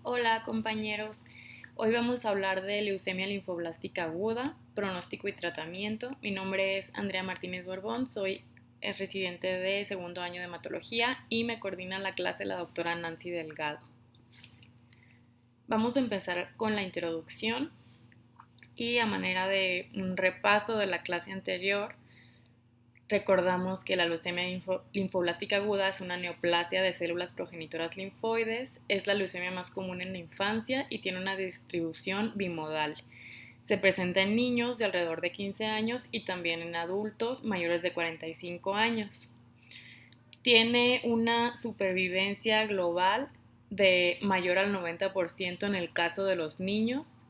Hola compañeros, hoy vamos a hablar de leucemia linfoblástica aguda, pronóstico y tratamiento. Mi nombre es Andrea Martínez Borbón, soy residente de segundo año de hematología y me coordina la clase la doctora Nancy Delgado. Vamos a empezar con la introducción y a manera de un repaso de la clase anterior. Recordamos que la leucemia linfoblástica aguda es una neoplasia de células progenitoras linfoides, es la leucemia más común en la infancia y tiene una distribución bimodal. Se presenta en niños de alrededor de 15 años y también en adultos mayores de 45 años. Tiene una supervivencia global de mayor al 90% en el caso de los niños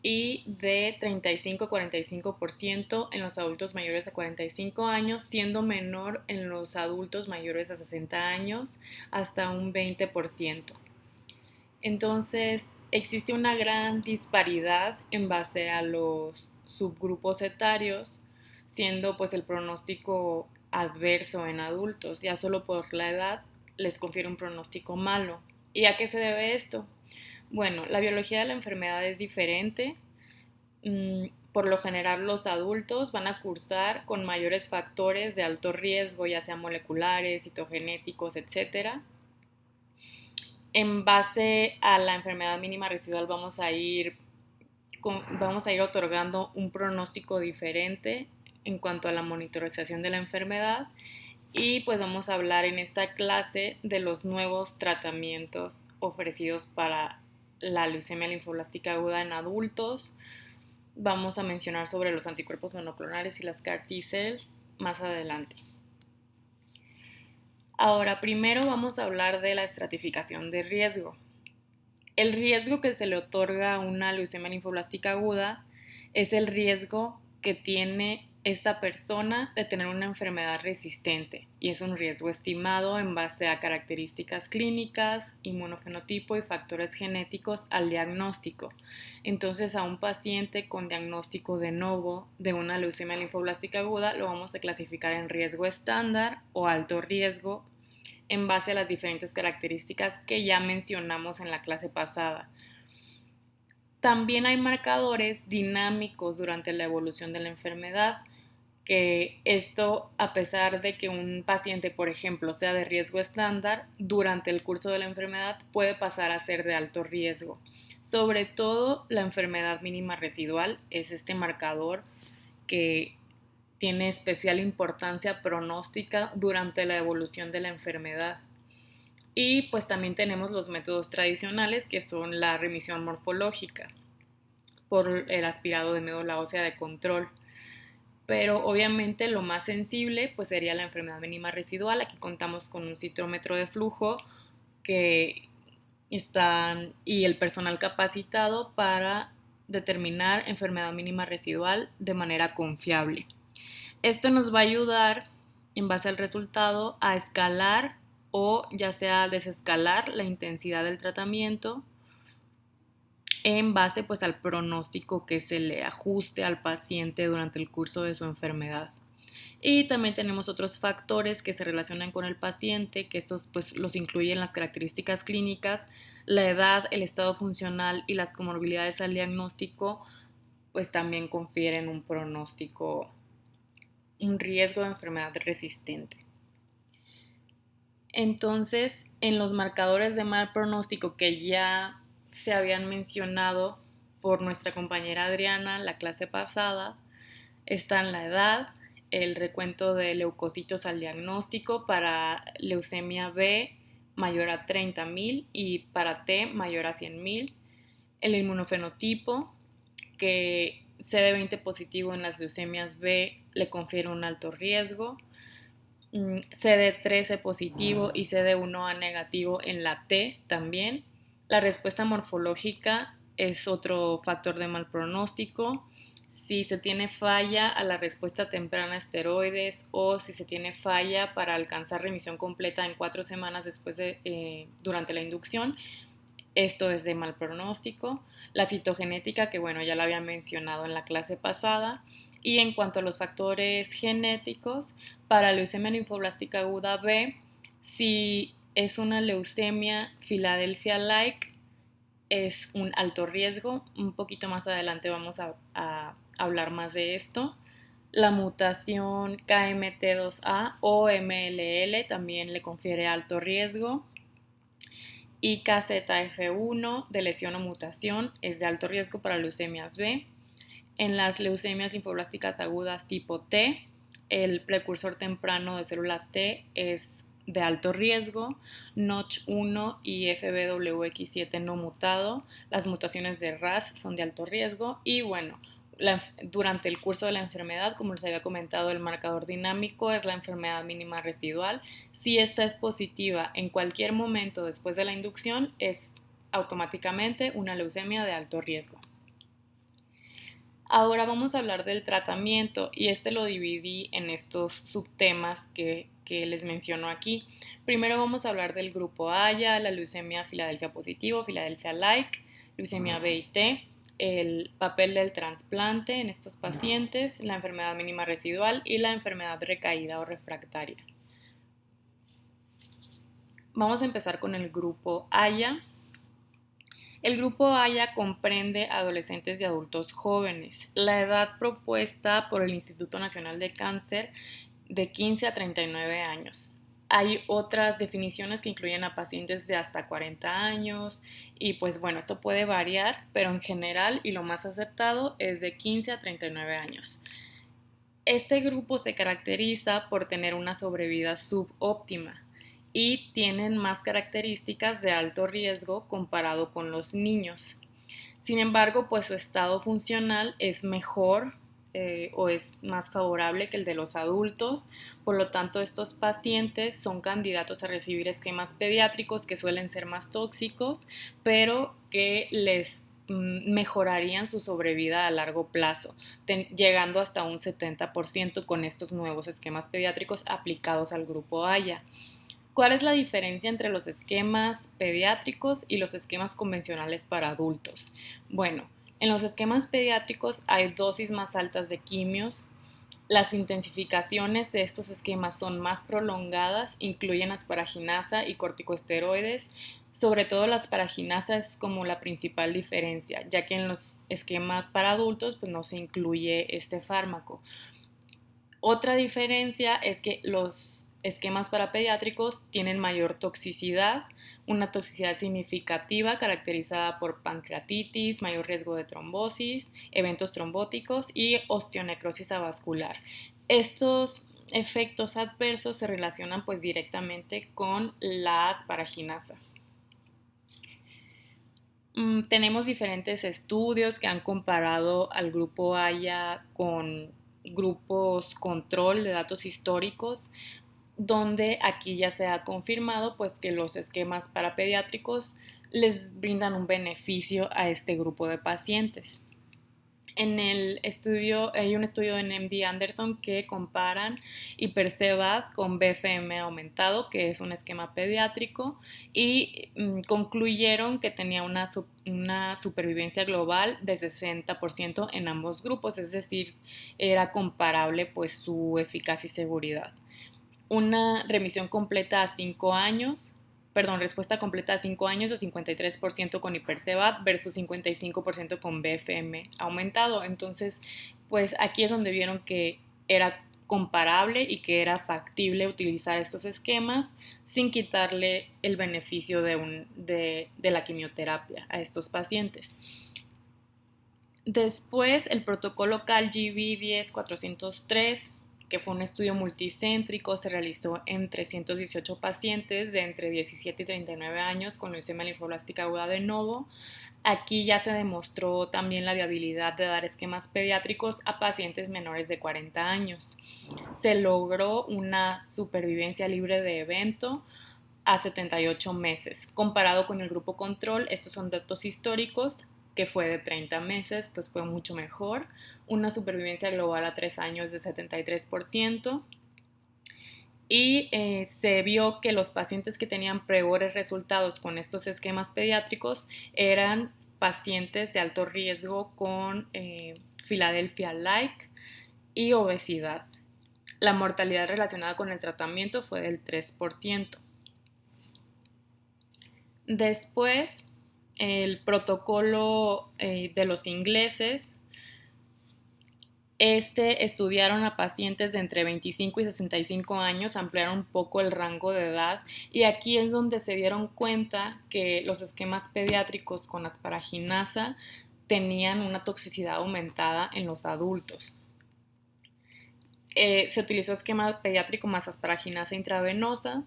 y de 35-45% en los adultos mayores a 45 años, siendo menor en los adultos mayores a 60 años hasta un 20%. Entonces, existe una gran disparidad en base a los subgrupos etarios, siendo pues el pronóstico adverso en adultos, ya solo por la edad les confiere un pronóstico malo. ¿Y a qué se debe esto? Bueno, la biología de la enfermedad es diferente. Por lo general los adultos van a cursar con mayores factores de alto riesgo, ya sean moleculares, citogenéticos, etcétera. En base a la enfermedad mínima residual vamos a ir otorgando un pronóstico diferente en cuanto a la monitorización de la enfermedad y pues vamos a hablar en esta clase de los nuevos tratamientos ofrecidos para la leucemia linfoblástica aguda en adultos. Vamos a mencionar sobre los anticuerpos monoclonales y las CAR T-cells más adelante. Ahora, primero vamos a hablar de la estratificación de riesgo. El riesgo que se le otorga a una leucemia linfoblástica aguda es el riesgo que tiene esta persona de tener una enfermedad resistente y es un riesgo estimado en base a características clínicas, inmunofenotipo y factores genéticos al diagnóstico. Entonces, a un paciente con diagnóstico de novo de una leucemia linfoblástica aguda lo vamos a clasificar en riesgo estándar o alto riesgo en base a las diferentes características que ya mencionamos en la clase pasada. También hay marcadores dinámicos durante la evolución de la enfermedad, que esto, a pesar de que un paciente, por ejemplo, sea de riesgo estándar, durante el curso de la enfermedad puede pasar a ser de alto riesgo. Sobre todo, la enfermedad mínima residual es este marcador que tiene especial importancia pronóstica durante la evolución de la enfermedad. Y pues también tenemos los métodos tradicionales que son la remisión morfológica por el aspirado de médula ósea de control. Pero obviamente lo más sensible pues sería la enfermedad mínima residual. Aquí contamos con un citrómetro de flujo que están y el personal capacitado para determinar enfermedad mínima residual de manera confiable. Esto nos va a ayudar, en base al resultado, a escalar o ya sea desescalar la intensidad del tratamiento en base pues al pronóstico que se le ajuste al paciente durante el curso de su enfermedad. Y también tenemos otros factores que se relacionan con el paciente, que estos pues los incluyen las características clínicas, la edad, el estado funcional y las comorbilidades al diagnóstico, pues también confieren un pronóstico, un riesgo de enfermedad resistente. Entonces, en los marcadores de mal pronóstico que ya se habían mencionado por nuestra compañera Adriana la clase pasada, están la edad, el recuento de leucocitos al diagnóstico para leucemia B mayor a 30.000 y para T mayor a 100.000, el inmunofenotipo, que CD20 positivo en las leucemias B le confiere un alto riesgo, CD13 positivo y CD1A negativo en la T también. La respuesta morfológica es otro factor de mal pronóstico. Si se tiene falla a la respuesta temprana a esteroides o si se tiene falla para alcanzar remisión completa en 4 semanas después durante la inducción, esto es de mal pronóstico. La citogenética, que bueno, ya la había mencionado en la clase pasada. Y en cuanto a los factores genéticos, para leucemia linfoblástica aguda B, si es una leucemia Philadelphia-like, es un alto riesgo. Un poquito más adelante vamos a hablar más de esto. La mutación KMT2A o MLL también le confiere alto riesgo. Y KZF1 de lesión o mutación es de alto riesgo para leucemias B. En las leucemias linfoblásticas agudas tipo T, el precursor temprano de células T es de alto riesgo, Notch1 y FBWX7 no mutado, las mutaciones de RAS son de alto riesgo y bueno, durante el curso de la enfermedad, como les había comentado, el marcador dinámico es la enfermedad mínima residual. Si esta es positiva en cualquier momento después de la inducción, es automáticamente una leucemia de alto riesgo. Ahora vamos a hablar del tratamiento y lo dividí en estos subtemas que les menciono aquí. Primero vamos a hablar del grupo AYA, la leucemia Filadelfia positivo, Filadelfia-like, leucemia B y T, el papel del trasplante en estos pacientes, la enfermedad mínima residual y la enfermedad recaída o refractaria. Vamos a empezar con el grupo AYA. El grupo AYA comprende adolescentes y adultos jóvenes. La edad propuesta por el Instituto Nacional de Cáncer de 15 a 39 años. Hay otras definiciones que incluyen a pacientes de hasta 40 años y pues bueno, esto puede variar, pero en general y lo más aceptado es de 15 a 39 años. Este grupo se caracteriza por tener una sobrevida subóptima y tienen más características de alto riesgo comparado con los niños. Sin embargo, pues su estado funcional es mejor o es más favorable que el de los adultos. Por lo tanto, estos pacientes son candidatos a recibir esquemas pediátricos que suelen ser más tóxicos, pero que les mejorarían su sobrevida a largo plazo, llegando hasta un 70% con estos nuevos esquemas pediátricos aplicados al grupo AYA. ¿Cuál es la diferencia entre los esquemas pediátricos y los esquemas convencionales para adultos? Bueno, en los esquemas pediátricos hay dosis más altas de quimios. Las intensificaciones de estos esquemas son más prolongadas, incluyen asparaginasa y corticosteroides. Sobre todo la asparaginasa es como la principal diferencia, ya que en los esquemas para adultos pues no se incluye este fármaco. Otra diferencia es que los esquemas para pediátricos tienen mayor toxicidad, una toxicidad significativa caracterizada por pancreatitis, mayor riesgo de trombosis, eventos trombóticos y osteonecrosis avascular. Estos efectos adversos se relacionan pues directamente con la asparaginasa. Tenemos diferentes estudios que han comparado al grupo AYA con grupos control de datos históricos, donde aquí ya se ha confirmado pues que los esquemas para pediátricos les brindan un beneficio a este grupo de pacientes. En el estudio, hay un estudio en MD Anderson que comparan Hipercevad con BFM aumentado, que es un esquema pediátrico, y concluyeron que tenía una supervivencia global de 60% en ambos grupos, es decir, era comparable pues su eficacia y seguridad. Una remisión completa a 5 años, respuesta completa a 5 años de 53% con Hipercevad versus 55% con BFM aumentado. Entonces, pues aquí es donde vieron que era comparable y que era factible utilizar estos esquemas sin quitarle el beneficio de la quimioterapia a estos pacientes. Después, el protocolo CALGB 10403, que fue un estudio multicéntrico, se realizó en 318 pacientes de entre 17 y 39 años con leucemia linfoblástica aguda de novo. Aquí ya se demostró también la viabilidad de dar esquemas pediátricos a pacientes menores de 40 años. Se logró una supervivencia libre de evento a 78 meses. Comparado con el grupo control, estos son datos históricos, que fue de 30 meses, pues fue mucho mejor. Una supervivencia global a 3 años de 73%. Y se vio que los pacientes que tenían peores resultados con estos esquemas pediátricos eran pacientes de alto riesgo con Filadelfia-like y obesidad. La mortalidad relacionada con el tratamiento fue del 3%. Después el protocolo de los ingleses. Estudiaron a pacientes de entre 25 y 65 años, ampliaron un poco el rango de edad y aquí es donde se dieron cuenta que los esquemas pediátricos con asparaginasa tenían una toxicidad aumentada en los adultos. Se utilizó esquema pediátrico más asparaginasa intravenosa,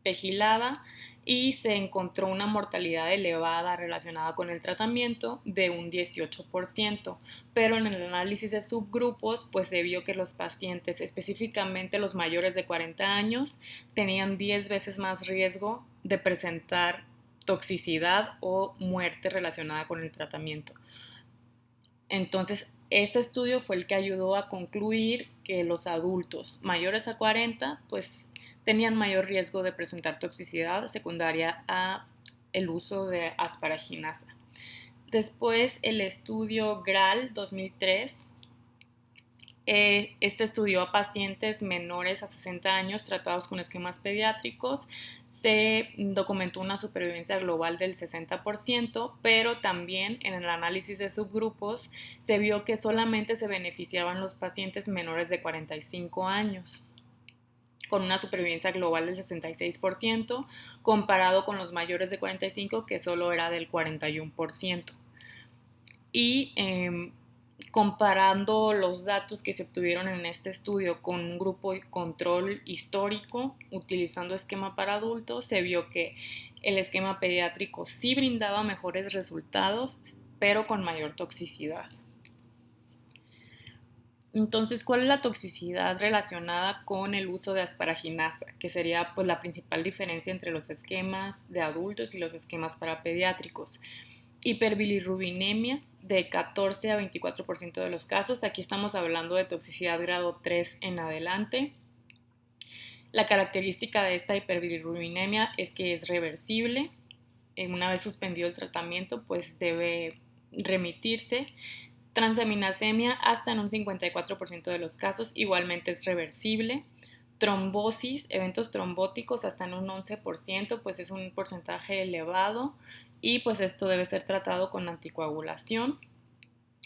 pegilada, y se encontró una mortalidad elevada relacionada con el tratamiento de un 18%, pero en el análisis de subgrupos pues se vio que los pacientes, específicamente los mayores de 40 años, tenían 10 veces más riesgo de presentar toxicidad o muerte relacionada con el tratamiento. Entonces, este estudio fue el que ayudó a concluir que los adultos mayores a 40 pues tenían mayor riesgo de presentar toxicidad secundaria a el uso de asparaginasa. Después el estudio GRAL 2003, este estudió a pacientes menores a 60 años tratados con esquemas pediátricos. Se documentó una supervivencia global del 60%, pero también en el análisis de subgrupos se vio que solamente se beneficiaban los pacientes menores de 45 años, con una supervivencia global del 66%, comparado con los mayores de 45, que solo era del 41%. Y comparando los datos que se obtuvieron en este estudio con un grupo de control histórico utilizando esquema para adultos, se vio que el esquema pediátrico sí brindaba mejores resultados, pero con mayor toxicidad. Entonces, ¿cuál es la toxicidad relacionada con el uso de asparaginasa? Que sería pues la principal diferencia entre los esquemas de adultos y los esquemas para pediátricos. Hiperbilirrubinemia de 14 a 24% de los casos. Aquí estamos hablando de toxicidad grado 3 en adelante. La característica de esta hiperbilirrubinemia es que es reversible. Una vez suspendido el tratamiento, pues debe remitirse. Transaminasemia hasta en un 54% de los casos, igualmente es reversible. Trombosis, eventos trombóticos hasta en un 11%, pues es un porcentaje elevado y pues esto debe ser tratado con anticoagulación.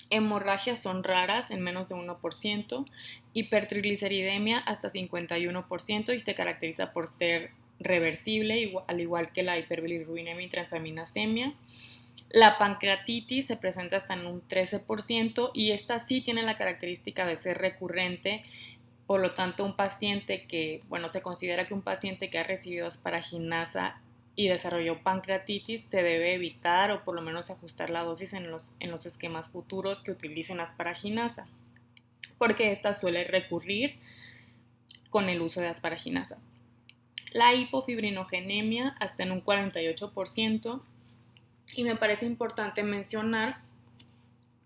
Hemorragias son raras, en menos de 1%. Hipertrigliceridemia hasta 51% y se caracteriza por ser reversible, al igual que la hiperbilirrubinemia y transaminasemia. La pancreatitis se presenta hasta en un 13% y esta sí tiene la característica de ser recurrente. Por lo tanto, un paciente que, se considera que un paciente que ha recibido asparaginasa y desarrolló pancreatitis se debe evitar o por lo menos ajustar la dosis en los esquemas futuros que utilicen asparaginasa, porque esta suele recurrir con el uso de asparaginasa. La hipofibrinogenemia hasta en un 48%. Y me parece importante mencionar,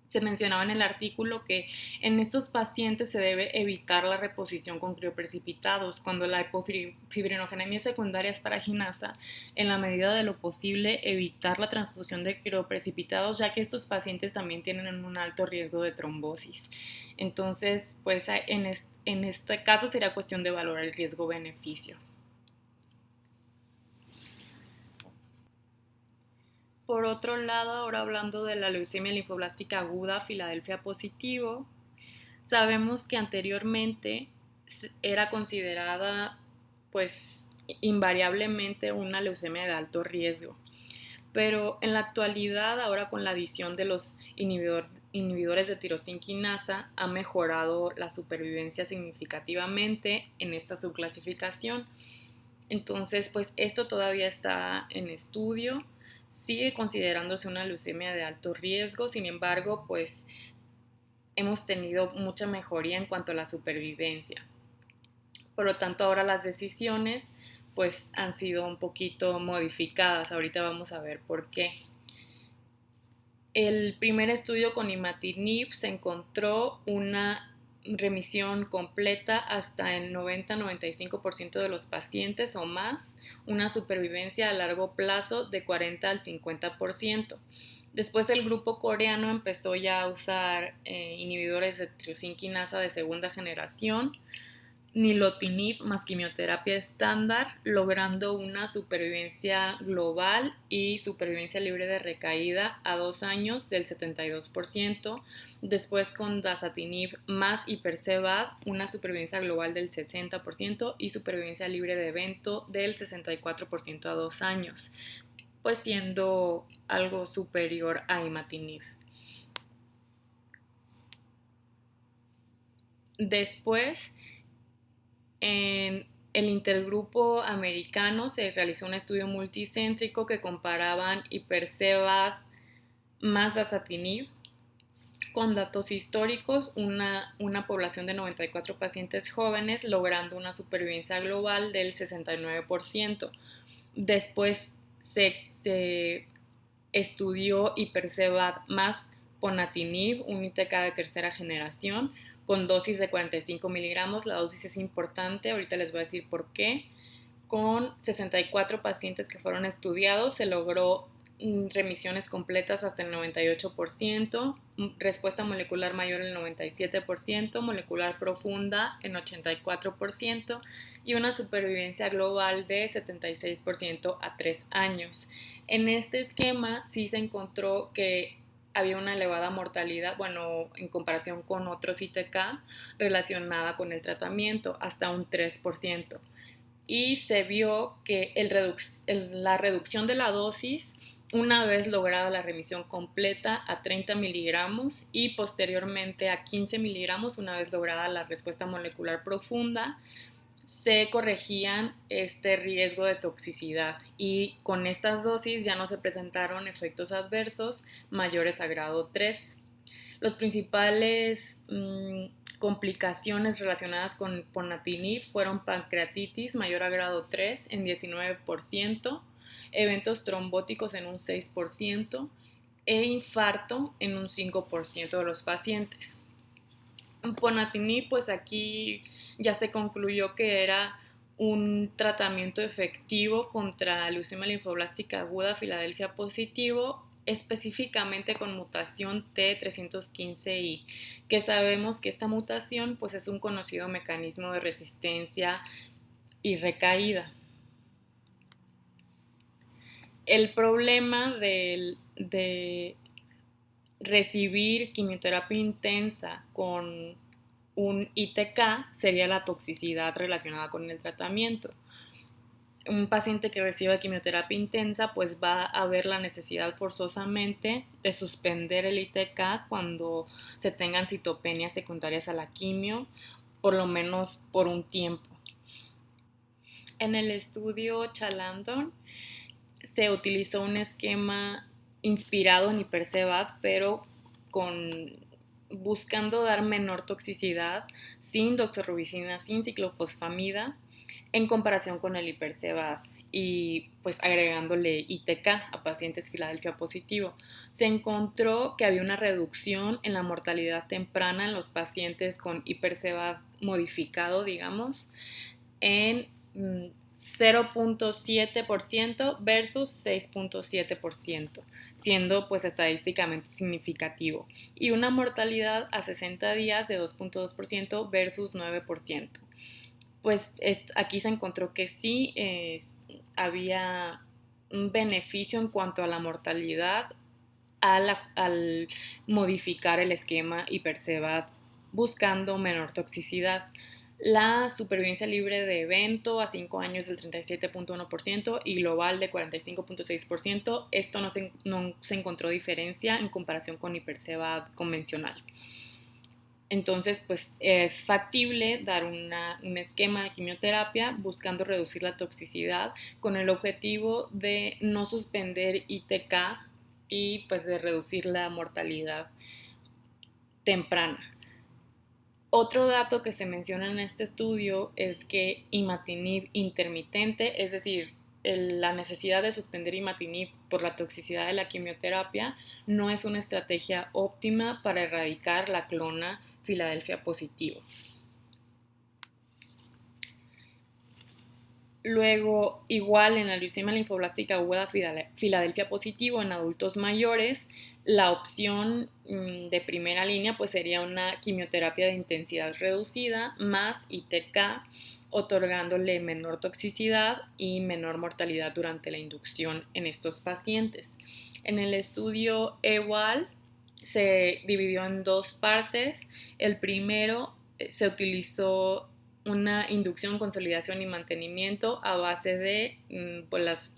se mencionaba en el artículo que en estos pacientes se debe evitar la reposición con crioprecipitados. Cuando la hipofibrinogenemia secundaria es asparaginasa, en la medida de lo posible evitar la transfusión de crioprecipitados, ya que estos pacientes también tienen un alto riesgo de trombosis. Entonces, pues en este caso sería cuestión de valorar el riesgo-beneficio. Por otro lado, ahora hablando de la leucemia linfoblástica aguda Filadelfia positivo, sabemos que anteriormente era considerada pues invariablemente una leucemia de alto riesgo, pero en la actualidad, ahora con la adición de los inhibidores de tirosinquinasa, ha mejorado la supervivencia significativamente en esta subclasificación. Entonces, pues esto todavía está en estudio, sigue considerándose una leucemia de alto riesgo, sin embargo, pues hemos tenido mucha mejoría en cuanto a la supervivencia. Por lo tanto, ahora las decisiones pues han sido un poquito modificadas. Ahorita vamos a ver por qué. El primer estudio con imatinib se encontró una remisión completa hasta el 90-95% de los pacientes o más, una supervivencia a largo plazo de 40 al 50%. Después el grupo coreano empezó ya a usar inhibidores de tirosinquinasa de segunda generación nilotinib más quimioterapia estándar, logrando una supervivencia global y supervivencia libre de recaída a 2 años del 72%. Después con dasatinib más hipercevad, una supervivencia global del 60% y supervivencia libre de evento del 64% a 2 años, pues siendo algo superior a imatinib. Después, en el intergrupo americano se realizó un estudio multicéntrico que comparaban hipercevad más dasatinib con datos históricos, una población de 94 pacientes jóvenes, logrando una supervivencia global del 69%. Después se estudió hipercevad más ponatinib, un ITK de tercera generación, con dosis de 45 miligramos. La dosis es importante, ahorita les voy a decir por qué. Con 64 pacientes que fueron estudiados, se logró remisiones completas hasta el 98%, respuesta molecular mayor en el 97%, molecular profunda en 84% y una supervivencia global de 76% a 3 años. En este esquema sí se encontró que había una elevada mortalidad, bueno, en comparación con otros ITK, relacionada con el tratamiento, hasta un 3%. Y se vio que la reducción de la dosis, una vez lograda la remisión completa a 30 miligramos y posteriormente a 15 miligramos, una vez lograda la respuesta molecular profunda, se corregían este riesgo de toxicidad y con estas dosis ya no se presentaron efectos adversos mayores a grado 3. Los principales complicaciones relacionadas con ponatinib fueron pancreatitis mayor a grado 3 en 19%, eventos trombóticos en un 6% e infarto en un 5% de los pacientes. Ponatinib, pues aquí ya se concluyó que era un tratamiento efectivo contra leucemia linfoblástica aguda Filadelfia positivo, específicamente con mutación T315I, que sabemos que esta mutación pues es un conocido mecanismo de resistencia y recaída. El problema de recibir quimioterapia intensa con un ITK sería la toxicidad relacionada con el tratamiento. Un paciente que reciba quimioterapia intensa pues va a haber la necesidad forzosamente de suspender el ITK cuando se tengan citopenias secundarias a la quimio, por lo menos por un tiempo. En el estudio Chalandon se utilizó un esquema inspirado en hipercevad, pero buscando dar menor toxicidad, sin doxorubicina, sin ciclofosfamida, en comparación con el hipercevad y pues agregándole ITK a pacientes Filadelfia positivo. Se encontró que había una reducción en la mortalidad temprana en los pacientes con hipercevad modificado, digamos, en 0.7% versus 6.7%, siendo pues estadísticamente significativo, y una mortalidad a 60 días de 2.2% versus 9%. Pues aquí se encontró que sí había un beneficio en cuanto a la mortalidad al modificar el esquema hipercevad buscando menor toxicidad. La supervivencia libre de evento a 5 años del 37.1% y global de 45.6%. Esto no se encontró diferencia en comparación con hipercevad convencional. Entonces, pues es factible dar un esquema de quimioterapia buscando reducir la toxicidad con el objetivo de no suspender ITK y pues de reducir la mortalidad temprana. Otro dato que se menciona en este estudio es que imatinib intermitente, es decir, la necesidad de suspender imatinib por la toxicidad de la quimioterapia, no es una estrategia óptima para erradicar la clona Filadelfia positivo. Luego, igual en la leucemia linfoblástica aguda Filadelfia positivo en adultos mayores, la opción de primera línea pues sería una quimioterapia de intensidad reducida más ITK, otorgándole menor toxicidad y menor mortalidad durante la inducción en estos pacientes. En el estudio EWAL se dividió en dos partes. El primero se utilizó una inducción, consolidación y mantenimiento a base de pues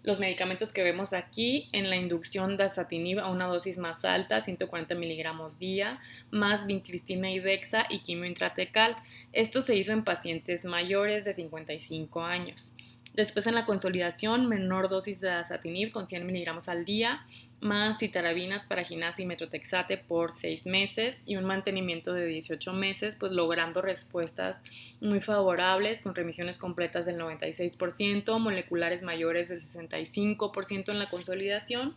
los medicamentos que vemos aquí. En la inducción dasatinib a una dosis más alta, 140 miligramos día, más vincristina y dexa y quimio intratecal. Esto se hizo en pacientes mayores de 55 años. Después en la consolidación, menor dosis de dasatinib con 100 miligramos al día, más citarabinas, paraginasa y metotrexate por 6 meses y un mantenimiento de 18 meses, pues logrando respuestas muy favorables con remisiones completas del 96%, moleculares mayores del 65% en la consolidación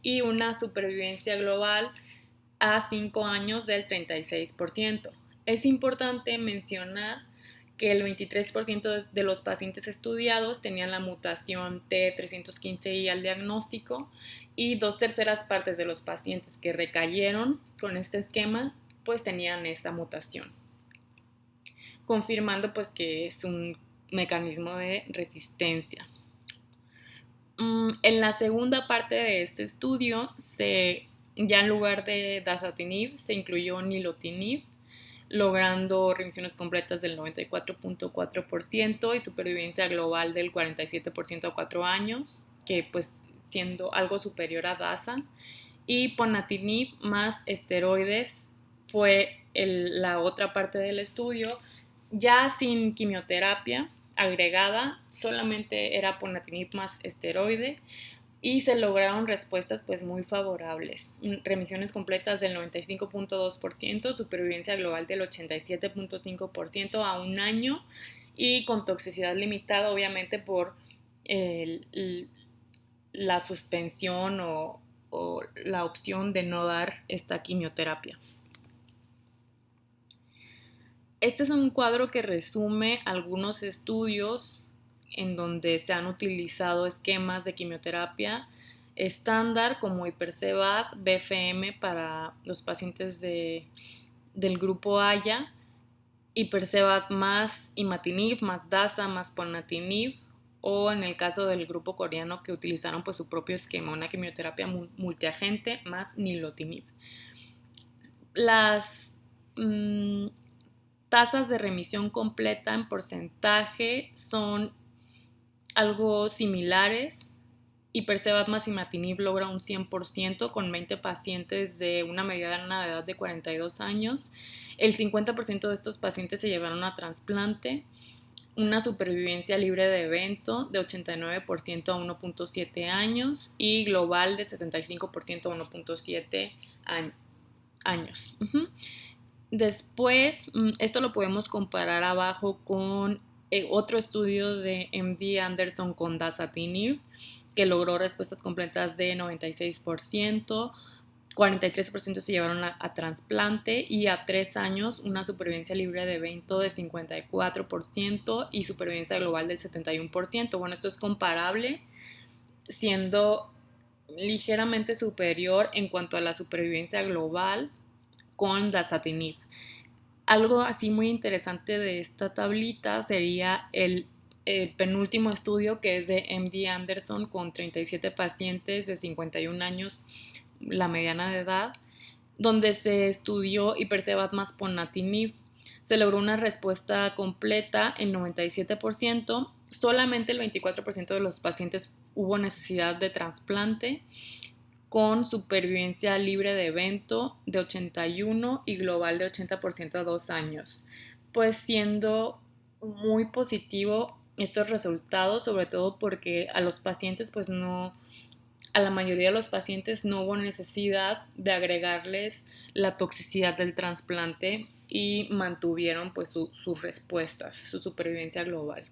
y una supervivencia global a 5 años del 36%. Es importante mencionar que el 23% de los pacientes estudiados tenían la mutación T315I al diagnóstico y 2/3 partes de los pacientes que recayeron con este esquema pues tenían esta mutación, confirmando pues que es un mecanismo de resistencia. En la segunda parte de este estudio, ya en lugar de dasatinib, se incluyó nilotinib, logrando remisiones completas del 94.4% y supervivencia global del 47% a 4 años, que pues siendo algo superior a DASA, y ponatinib más esteroides fue la otra parte del estudio, ya sin quimioterapia agregada, solamente era ponatinib más esteroide, y se lograron respuestas pues muy favorables, remisiones completas del 95.2%, supervivencia global del 87.5% a un año y con toxicidad limitada obviamente por la suspensión o la opción de no dar esta quimioterapia. Este es un cuadro que resume algunos estudios en donde se han utilizado esquemas de quimioterapia estándar como Ipercevad, BFM para los pacientes del grupo Haya, Ipercevad más imatinib, más DASA, más ponatinib, o en el caso del grupo coreano que utilizaron pues su propio esquema, una quimioterapia multiagente más nilotinib. Las tasas de remisión completa en porcentaje son algo similares. Ipercevad más imatinib logra un 100% con 20 pacientes de una mediana de edad de 42 años. El 50% de estos pacientes se llevaron a trasplante, una supervivencia libre de evento de 89% a 1.7 años y global de 75% a 1.7 años. Después, esto lo podemos comparar abajo con otro estudio de MD Anderson con dasatinib, que logró respuestas completas de 96%, 43% se llevaron a trasplante y a 3 años una supervivencia libre de evento de 54% y supervivencia global del 71%. Bueno, esto es comparable, siendo ligeramente superior en cuanto a la supervivencia global con dasatinib. Algo así muy interesante de esta tablita sería el penúltimo estudio, que es de MD Anderson con 37 pacientes de 51 años, la mediana de edad, donde se estudió Ipercevad más ponatinib. Se logró una respuesta completa en 97%, solamente el 24% de los pacientes hubo necesidad de trasplante, con supervivencia libre de evento de 81 y global de 80% a 2 años, pues siendo muy positivo estos resultados, sobre todo porque a los pacientes pues no, a la mayoría de los pacientes no hubo necesidad de agregarles la toxicidad del trasplante y mantuvieron pues sus respuestas, su supervivencia global.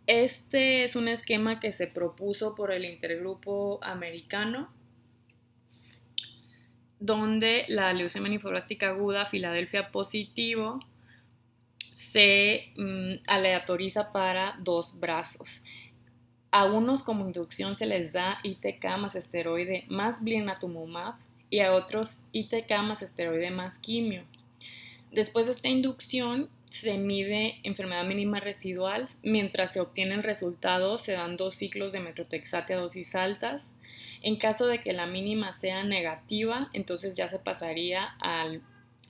Este es un esquema que se propuso por el intergrupo americano, donde la leucemia linfoblástica aguda Filadelfia positivo se aleatoriza para 2 brazos. A unos como inducción se les da ITK más esteroide más blinatumomab y a otros ITK más esteroide más quimio. Después de esta inducción se mide enfermedad mínima residual. Mientras se obtienen resultados se dan 2 ciclos de metrotexate a dosis altas. En caso de que la mínima sea negativa, entonces ya se pasaría a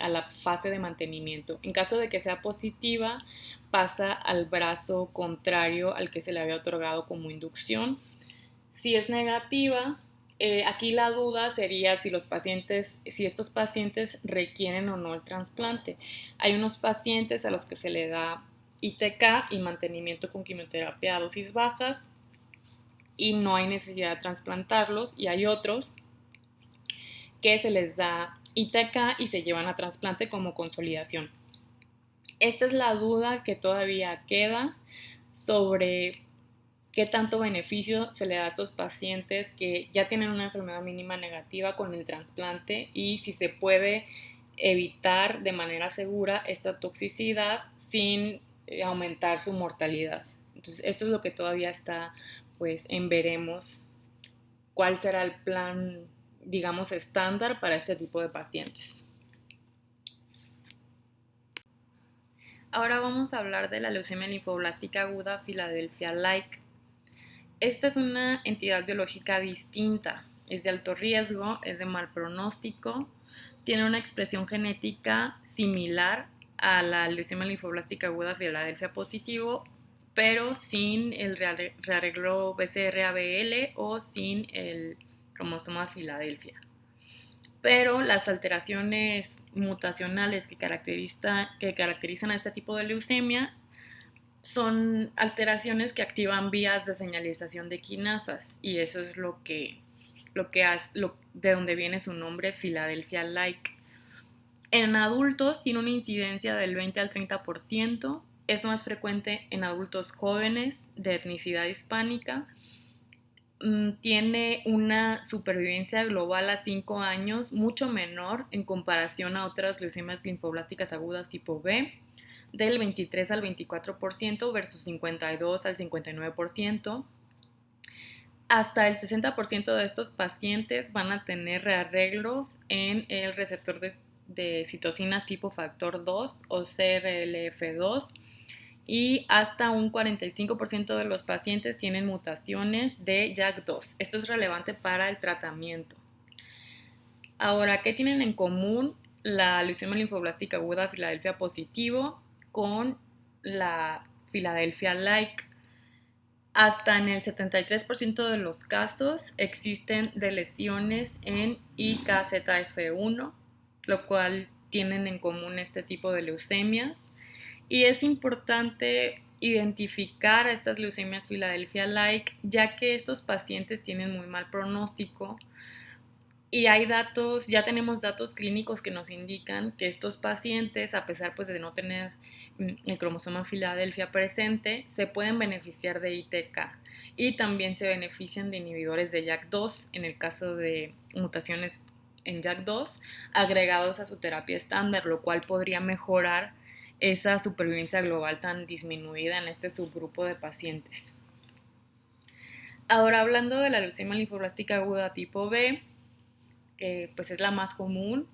la fase de mantenimiento. En caso de que sea positiva, pasa al brazo contrario al que se le había otorgado como inducción. Si es negativa, aquí la duda sería si estos pacientes requieren o no el trasplante. Hay unos pacientes a los que se le da ITK y mantenimiento con quimioterapia a dosis bajas y no hay necesidad de trasplantarlos, y hay otros que se les da ITK y se llevan a trasplante como consolidación. Esta es la duda que todavía queda sobre qué tanto beneficio se le da a estos pacientes que ya tienen una enfermedad mínima negativa con el trasplante y si se puede evitar de manera segura esta toxicidad sin aumentar su mortalidad. Entonces, esto es lo que todavía está pues en veremos cuál será el plan, digamos, estándar para este tipo de pacientes. Ahora vamos a hablar de la leucemia linfoblástica aguda Philadelphia-like. Esta es una entidad biológica distinta, es de alto riesgo, es de mal pronóstico, tiene una expresión genética similar a la leucemia linfoblástica aguda Philadelphia positivo, pero sin el rearreglo BCR-ABL o sin el cromosoma Filadelfia. Pero las alteraciones mutacionales que caracterizan a este tipo de leucemia son alteraciones que activan vías de señalización de quinasas y eso es de donde viene su nombre Philadelphia-like. En adultos tiene una incidencia del 20 al 30%, es más frecuente en adultos jóvenes de etnicidad hispánica, tiene una supervivencia global a 5 años mucho menor en comparación a otras leucemias linfoblásticas agudas tipo B, del 23 al 24% versus 52 al 59%. Hasta el 60% de estos pacientes van a tener rearreglos en el receptor de citocinas tipo factor 2 o CRLF2 y hasta un 45% de los pacientes tienen mutaciones de JAK2. Esto es relevante para el tratamiento. Ahora, ¿qué tienen en común la leucemia linfoblástica aguda Philadelphia positivo con la Philadelphia-like? Hasta en el 73% de los casos existen lesiones en IKZF1, lo cual tienen en común este tipo de leucemias. Y es importante identificar a estas leucemias Philadelphia-like, ya que estos pacientes tienen muy mal pronóstico y ya tenemos datos clínicos que nos indican que estos pacientes, a pesar pues de no tener el cromosoma Philadelphia presente, se pueden beneficiar de ITK y también se benefician de inhibidores de JAK2 en el caso de mutaciones en JAK2 agregados a su terapia estándar, lo cual podría mejorar esa supervivencia global tan disminuida en este subgrupo de pacientes. Ahora, hablando de la leucemia linfoblástica aguda tipo B, que pues es la más común,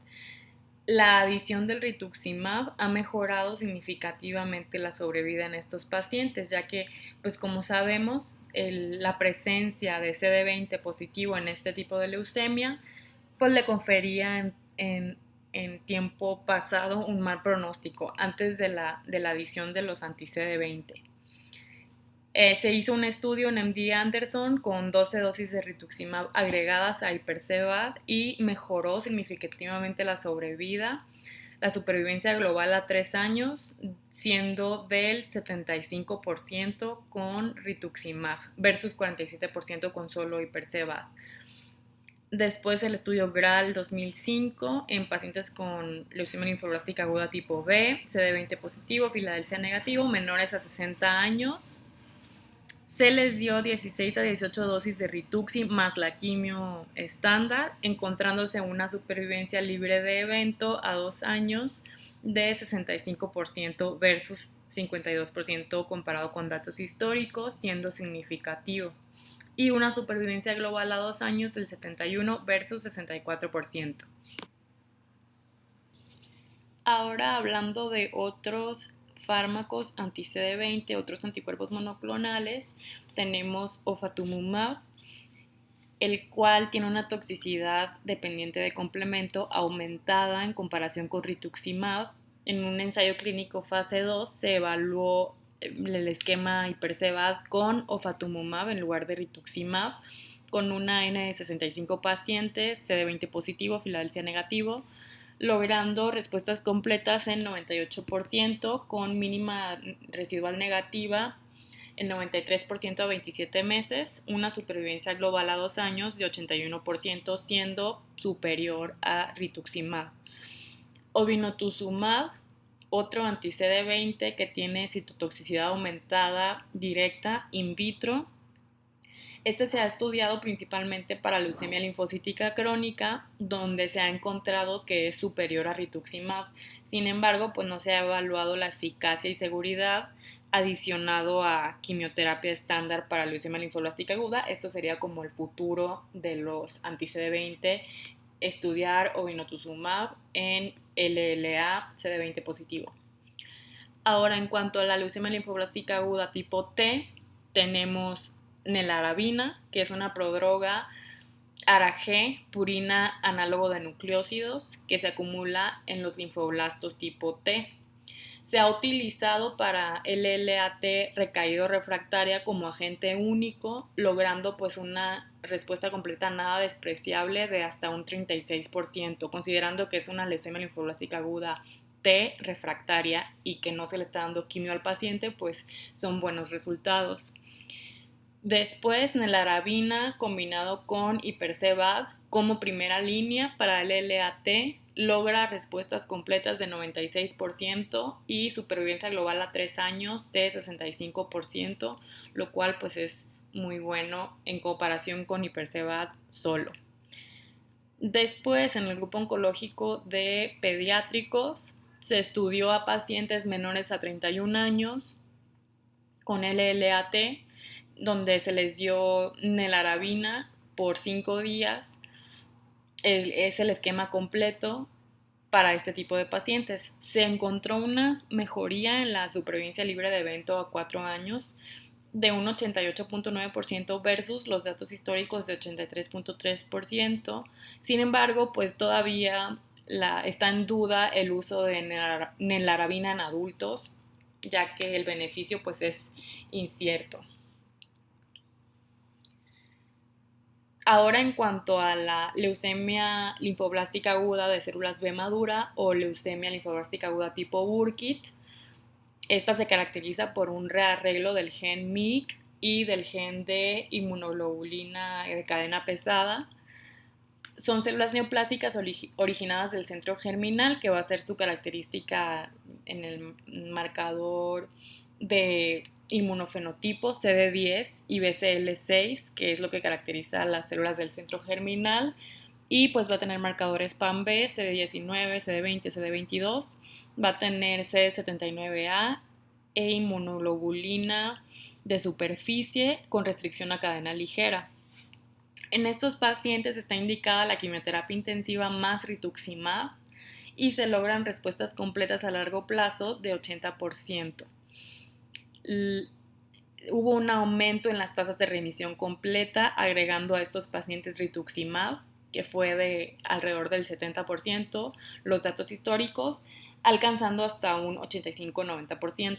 la adición del rituximab ha mejorado significativamente la sobrevida en estos pacientes, ya que, pues como sabemos, la presencia de CD20 positivo en este tipo de leucemia, pues le confería en tiempo pasado un mal pronóstico antes de la adición de los anti-CD20. Se hizo un estudio en MD Anderson con 12 dosis de rituximab agregadas a Ipercevad y mejoró significativamente la sobrevida, la supervivencia global a 3 años, siendo del 75% con rituximab versus 47% con solo Ipercevad. Después el estudio GRAL 2005 en pacientes con leucemia linfoblástica aguda tipo B, CD20 positivo, Filadelfia negativo, menores a 60 años. Se les dio 16 a 18 dosis de Rituxi más la quimio estándar, encontrándose una supervivencia libre de evento a 2 años de 65% versus 52% comparado con datos históricos, siendo significativo. Y una supervivencia global a 2 años del 71 versus 64%. Ahora hablando de otros fármacos anti-CD20, otros anticuerpos monoclonales, tenemos ofatumumab, el cual tiene una toxicidad dependiente de complemento aumentada en comparación con rituximab. En un ensayo clínico fase 2 se evaluó el esquema Hipercevad con ofatumumab en lugar de rituximab, con una N de 65 pacientes, CD20 positivo, Filadelfia negativo, logrando respuestas completas en 98%, con mínima residual negativa el 93% a 27 meses, una supervivencia global a 2 años de 81%, siendo superior a rituximab. Obinutuzumab, otro anti-CD20 que tiene citotoxicidad aumentada directa in vitro. Este se ha estudiado principalmente para leucemia linfocítica crónica, donde se ha encontrado que es superior a rituximab. Sin embargo, pues no se ha evaluado la eficacia y seguridad adicionado a quimioterapia estándar para leucemia linfoblástica aguda. Esto sería como el futuro de los anti-CD20, estudiar obinutuzumab en LLA CD20 positivo. Ahora, en cuanto a la leucemia linfoblástica aguda tipo T, tenemos nelarabina, que es una prodroga ARA-G, purina análogo de nucleósidos, que se acumula en los linfoblastos tipo T. Se ha utilizado para LLAT recaído refractaria como agente único, logrando pues una respuesta completa nada despreciable de hasta un 36%, considerando que es una leucemia linfoblástica aguda T refractaria y que no se le está dando quimio al paciente, pues son buenos resultados. Después, nelarabina combinado con Hipercevad como primera línea para el LLAT logra respuestas completas de 96% y supervivencia global a 3 años de 65%, lo cual pues es muy bueno en comparación con Hipercevad solo. Después, en el grupo oncológico de pediátricos, se estudió a pacientes menores a 31 años con LLAT, donde se les dio nelarabina por 5 días. Es el esquema completo para este tipo de pacientes. Se encontró una mejoría en la supervivencia libre de evento a 4 años de un 88.9% versus los datos históricos de 83.3%. Sin embargo, pues todavía está en duda el uso de nelarabina en adultos, ya que el beneficio pues es incierto. Ahora, en cuanto a la leucemia linfoblástica aguda de células B madura o leucemia linfoblástica aguda tipo Burkitt, esta se caracteriza por un rearreglo del gen MYC y del gen de inmunoglobulina de cadena pesada. Son células neoplásicas originadas del centro germinal, que va a ser su característica en el marcador de inmunofenotipo CD10 y BCL6, que es lo que caracteriza a las células del centro germinal, y pues va a tener marcadores PAM-B, CD19, CD20, CD22, va a tener CD79A e inmunoglobulina de superficie con restricción a cadena ligera. En estos pacientes está indicada la quimioterapia intensiva más rituximab y se logran respuestas completas a largo plazo de 80%. Hubo un aumento en las tasas de remisión completa agregando a estos pacientes rituximab, que fue de alrededor del 70%, los datos históricos, alcanzando hasta un 85-90%.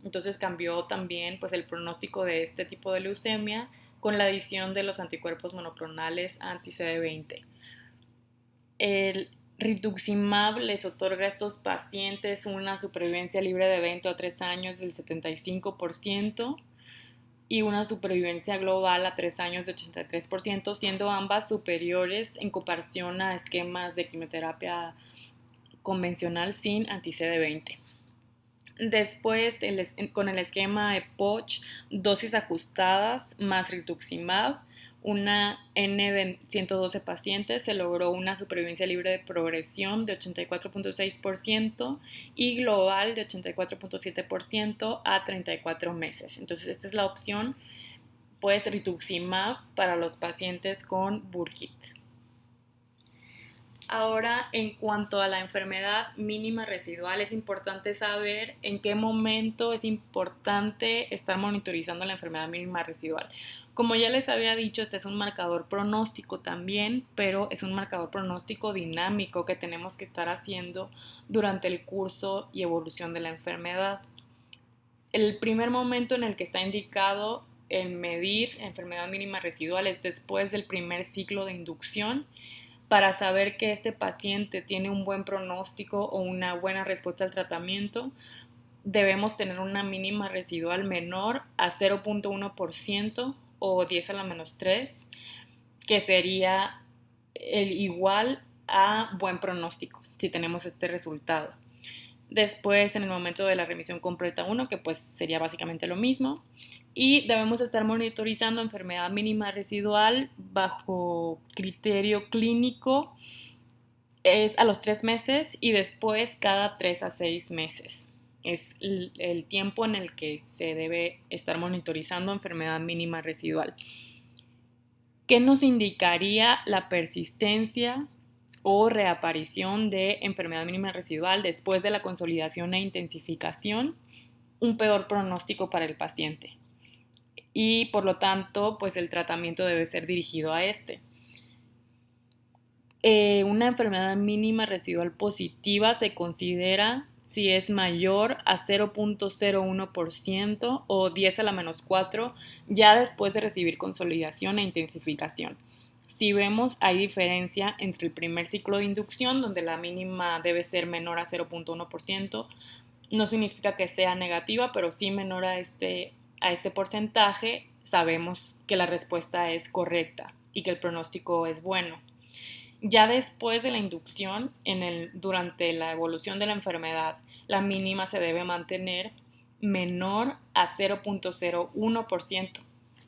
Entonces cambió también pues, el pronóstico de este tipo de leucemia con la adición de los anticuerpos monoclonales anti-CD20. El rituximab les otorga a estos pacientes una supervivencia libre de evento a 3 años del 75% y una supervivencia global a 3 años de 83%, siendo ambas superiores en comparación a esquemas de quimioterapia convencional sin anti-CD20. Después, con el esquema EPOCH, dosis ajustadas más rituximab, una N de 112 pacientes, se logró una supervivencia libre de progresión de 84.6% y global de 84.7% a 34 meses. Entonces, esta es la opción, pues, rituximab para los pacientes con Burkitt. Ahora, en cuanto a la enfermedad mínima residual, es importante saber en qué momento es importante estar monitorizando la enfermedad mínima residual. Como ya les había dicho, este es un marcador pronóstico también, pero es un marcador pronóstico dinámico que tenemos que estar haciendo durante el curso y evolución de la enfermedad. El primer momento en el que está indicado el medir enfermedad mínima residual es después del primer ciclo de inducción, para saber que este paciente tiene un buen pronóstico o una buena respuesta al tratamiento. Debemos tener una mínima residual menor a 0.1% o 10 a la menos 3, que sería el igual a buen pronóstico si tenemos este resultado. Después, en el momento de la remisión completa 1, que pues sería básicamente lo mismo, y debemos estar monitorizando enfermedad mínima residual bajo criterio clínico, es a los 3 meses y después cada 3 a 6 meses. Es el tiempo en el que se debe estar monitorizando enfermedad mínima residual. ¿Qué nos indicaría la persistencia o reaparición de enfermedad mínima residual después de la consolidación e intensificación? Un peor pronóstico para el paciente. Y por lo tanto, pues el tratamiento debe ser dirigido a este. Una enfermedad mínima residual positiva se considera si es mayor a 0.01% o 10 a la menos 4 ya después de recibir consolidación e intensificación. Si vemos, hay diferencia entre el primer ciclo de inducción, donde la mínima debe ser menor a 0.1%, no significa que sea negativa, pero sí menor a este porcentaje, sabemos que la respuesta es correcta y que el pronóstico es bueno. Ya después de la inducción, durante la evolución de la enfermedad, la mínima se debe mantener menor a 0.01%.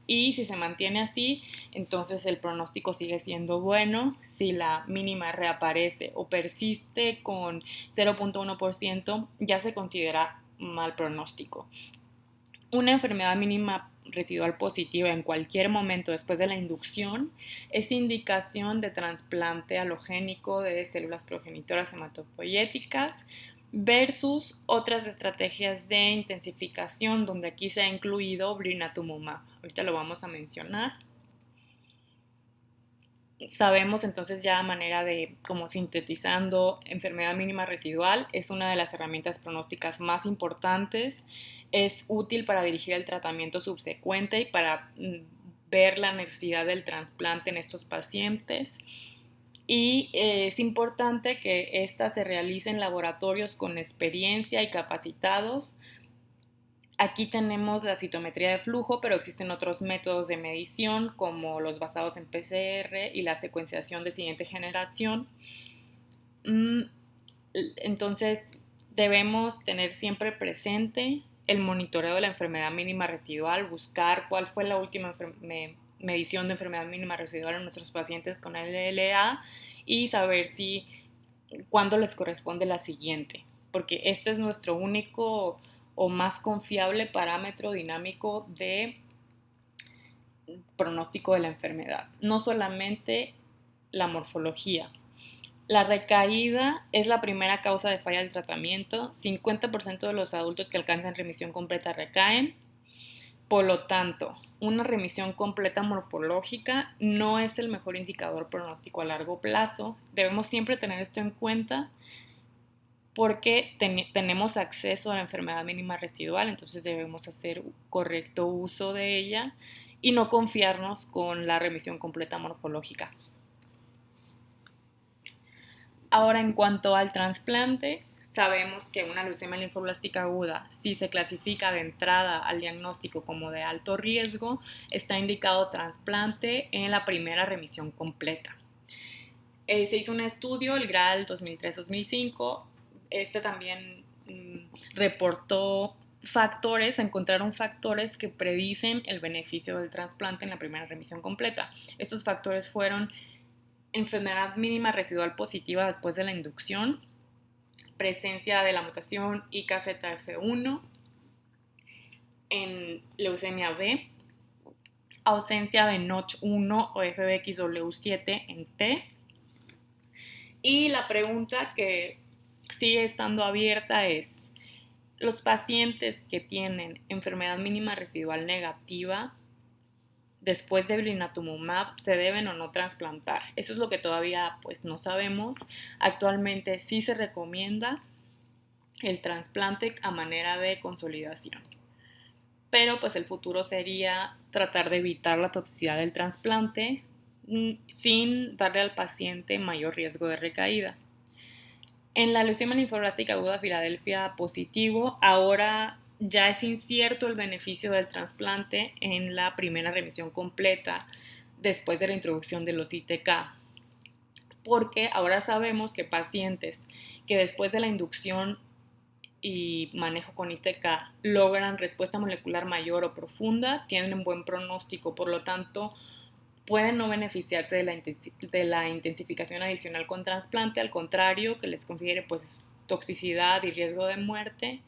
Y si se mantiene así, entonces el pronóstico sigue siendo bueno. Si la mínima reaparece o persiste con 0.1%, ya se considera mal pronóstico. Una enfermedad mínima residual positiva en cualquier momento después de la inducción es indicación de trasplante alogénico de células progenitoras hematopoyéticas versus otras estrategias de intensificación, donde aquí se ha incluido blinatumomab. Ahorita lo vamos a mencionar. Sabemos entonces ya a manera de, como sintetizando, enfermedad mínima residual es una de las herramientas pronósticas más importantes, es útil para dirigir el tratamiento subsecuente y para ver la necesidad del trasplante en estos pacientes. Y es importante que ésta se realice en laboratorios con experiencia y capacitados. Aquí tenemos la citometría de flujo, pero existen otros métodos de medición como los basados en PCR y la secuenciación de siguiente generación. Entonces, debemos tener siempre presente el monitoreo de la enfermedad mínima residual, buscar cuál fue la última medición de enfermedad mínima residual en nuestros pacientes con LLA y saber cuándo les corresponde la siguiente, porque este es nuestro único o más confiable parámetro dinámico de pronóstico de la enfermedad, no solamente la morfología. La recaída es la primera causa de falla del tratamiento. 50% de los adultos que alcanzan remisión completa recaen. Por lo tanto, una remisión completa morfológica no es el mejor indicador pronóstico a largo plazo. Debemos siempre tener esto en cuenta porque tenemos acceso a la enfermedad mínima residual, entonces debemos hacer correcto uso de ella y no confiarnos con la remisión completa morfológica. Ahora, en cuanto al trasplante, sabemos que una leucemia linfoblástica aguda, si se clasifica de entrada al diagnóstico como de alto riesgo, está indicado trasplante en la primera remisión completa. Se hizo un estudio, el GRAL 2003-2005. Este también reportó encontraron factores que predicen el beneficio del trasplante en la primera remisión completa. Estos factores fueron enfermedad mínima residual positiva después de la inducción, presencia de la mutación IKZF1 en leucemia B, ausencia de Notch1 o FBXW7 en T. Y la pregunta que sigue estando abierta es: ¿los pacientes que tienen enfermedad mínima residual negativa después de blinatumomab se deben o no trasplantar? Eso es lo que todavía pues no sabemos. Actualmente sí se recomienda el trasplante a manera de consolidación, pero pues el futuro sería tratar de evitar la toxicidad del trasplante sin darle al paciente mayor riesgo de recaída. En la leucemia linfoblástica aguda Filadelfia positivo, ahora ya es incierto el beneficio del trasplante en la primera remisión completa después de la introducción de los ITK, porque ahora sabemos que pacientes que después de la inducción y manejo con ITK logran respuesta molecular mayor o profunda, tienen un buen pronóstico, por lo tanto pueden no beneficiarse de la intensificación adicional con trasplante, al contrario, que les confiere pues toxicidad y riesgo de muerte.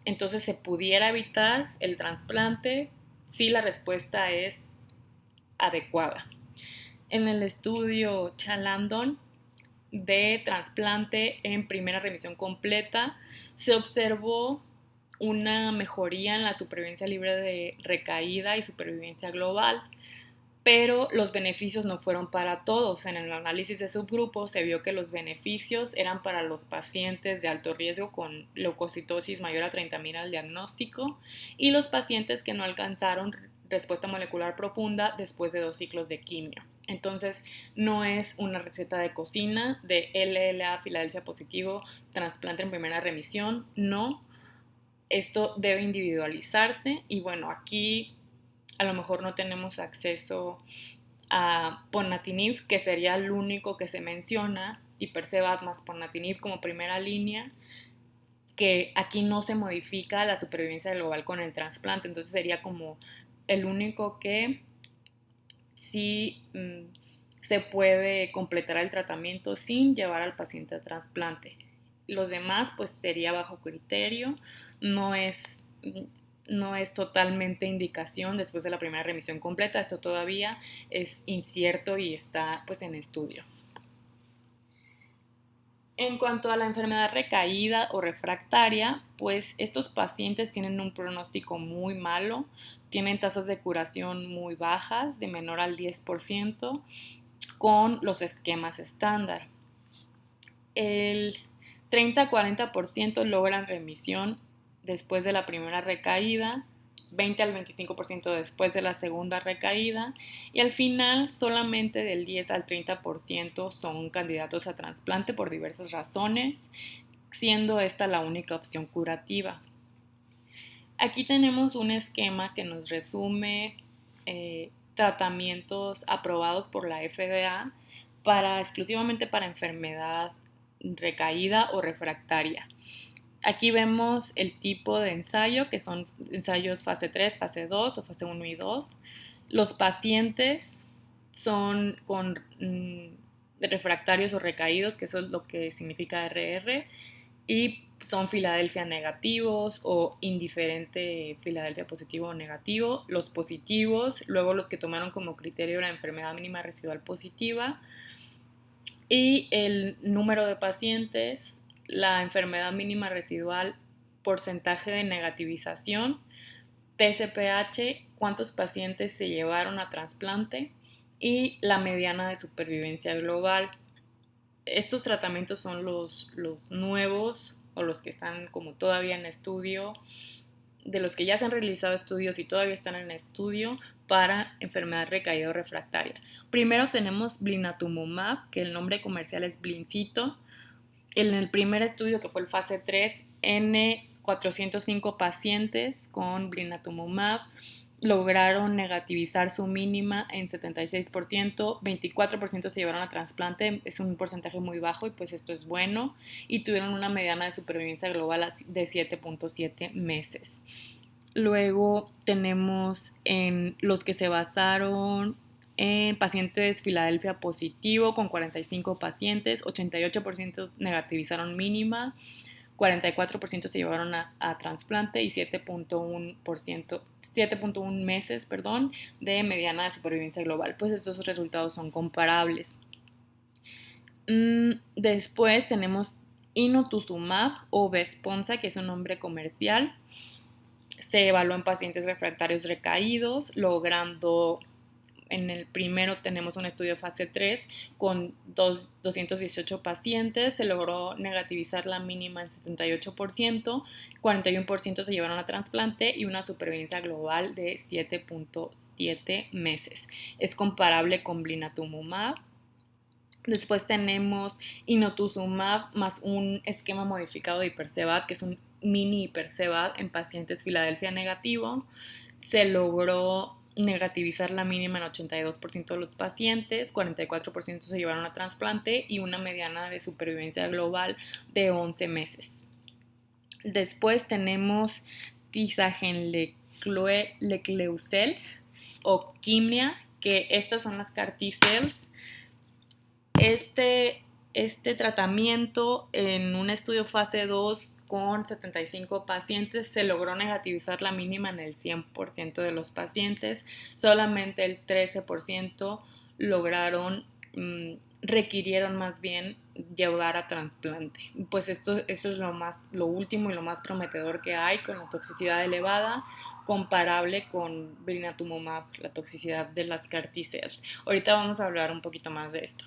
Entonces se pudiera evitar el trasplante si la respuesta es adecuada. En el estudio Chalandon de trasplante en primera remisión completa se observó una mejoría en la supervivencia libre de recaída y supervivencia global, pero los beneficios no fueron para todos. En el análisis de subgrupos se vio que los beneficios eran para los pacientes de alto riesgo con leucocitosis mayor a 30.000 al diagnóstico y los pacientes que no alcanzaron respuesta molecular profunda después de 2 ciclos de quimio. Entonces, no es una receta de cocina de LLA Filadelfia positivo, trasplante en primera remisión, no. Esto debe individualizarse y bueno, aquí a lo mejor no tenemos acceso a ponatinib, que sería el único que se menciona, y Perceval más ponatinib como primera línea, que aquí no se modifica la supervivencia global con el trasplante, entonces sería como el único que sí se puede completar el tratamiento sin llevar al paciente a trasplante. Los demás pues sería bajo criterio, no es totalmente indicación después de la primera remisión completa, esto todavía es incierto y está pues en estudio. En cuanto a la enfermedad recaída o refractaria, pues estos pacientes tienen un pronóstico muy malo, tienen tasas de curación muy bajas, de menor al 10%, con los esquemas estándar. El 30-40% logran remisión después de la primera recaída, 20 al 25% después de la segunda recaída y al final solamente del 10 al 30% son candidatos a trasplante por diversas razones, siendo esta la única opción curativa. Aquí tenemos un esquema que nos resume tratamientos aprobados por la FDA exclusivamente para enfermedad recaída o refractaria. Aquí vemos el tipo de ensayo, que son ensayos fase 3, fase 2 o fase 1 y 2. Los pacientes son con refractarios o recaídos, que eso es lo que significa RR, y son Filadelfia negativos o indiferente Filadelfia positivo o negativo. Los positivos, luego los que tomaron como criterio la enfermedad mínima residual positiva, y el número de pacientes, la enfermedad mínima residual, porcentaje de negativización, TSPH, cuántos pacientes se llevaron a trasplante y la mediana de supervivencia global. Estos tratamientos son los nuevos o los que están como todavía en estudio, de los que ya se han realizado estudios y todavía están en estudio para enfermedad recaída o refractaria. Primero tenemos blinatumomab, que el nombre comercial es Blincito. En el primer estudio, que fue el fase 3, 405 pacientes con blinatumomab lograron negativizar su mínima en 76%, 24% se llevaron a trasplante, es un porcentaje muy bajo y pues esto es bueno, y tuvieron una mediana de supervivencia global de 7.7 meses. Luego tenemos en los que se basaron en pacientes Filadelfia positivo con 45 pacientes, 88% negativizaron mínima, 44% se llevaron a trasplante y 7.1 meses, de mediana de supervivencia global. Pues estos resultados son comparables. Después tenemos Inotuzumab o Besponsa, que es un nombre comercial. Se evaluó en pacientes refractarios recaídos, logrando, en el primero tenemos un estudio de fase 3 con 218 pacientes, se logró negativizar la mínima en 78%, 41% se llevaron a trasplante y una supervivencia global de 7.7 meses. Es comparable con blinatumomab. Después tenemos Inotuzumab más un esquema modificado de Hipercevad, que es un mini Hipercevad en pacientes Filadelfia negativo. Se logró negativizar la mínima en 82% de los pacientes, 44% se llevaron a trasplante y una mediana de supervivencia global de 11 meses. Después tenemos Tisagenlecleucel o Kymria, que estas son las CAR T-cells. Este tratamiento en un estudio fase 2 con 75 pacientes se logró negativizar la mínima en el 100% de los pacientes, solamente el 13% requirieron más bien llevar a trasplante. Pues eso es lo último y lo más prometedor que hay, con la toxicidad elevada, comparable con blinatumomab, la toxicidad de las CAR T-cells. Ahorita vamos a hablar un poquito más de esto.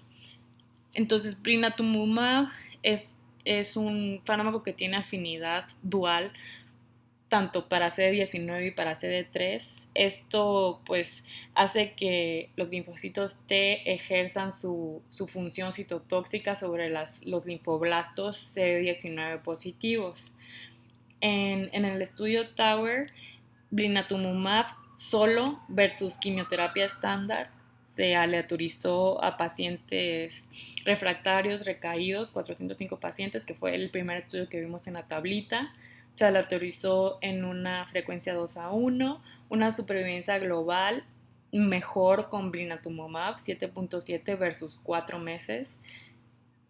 Entonces, blinatumomab es un fármaco que tiene afinidad dual tanto para CD19 y para CD3. Esto pues hace que los linfocitos T ejerzan su función citotóxica sobre los linfoblastos CD19 positivos. En el estudio Tower, blinatumomab solo versus quimioterapia estándar se aleatorizó a pacientes refractarios recaídos, 405 pacientes, que fue el primer estudio que vimos en la tablita. Se aleatorizó en una frecuencia 2:1, una supervivencia global mejor con blinatumomab, 7.7 versus 4 meses.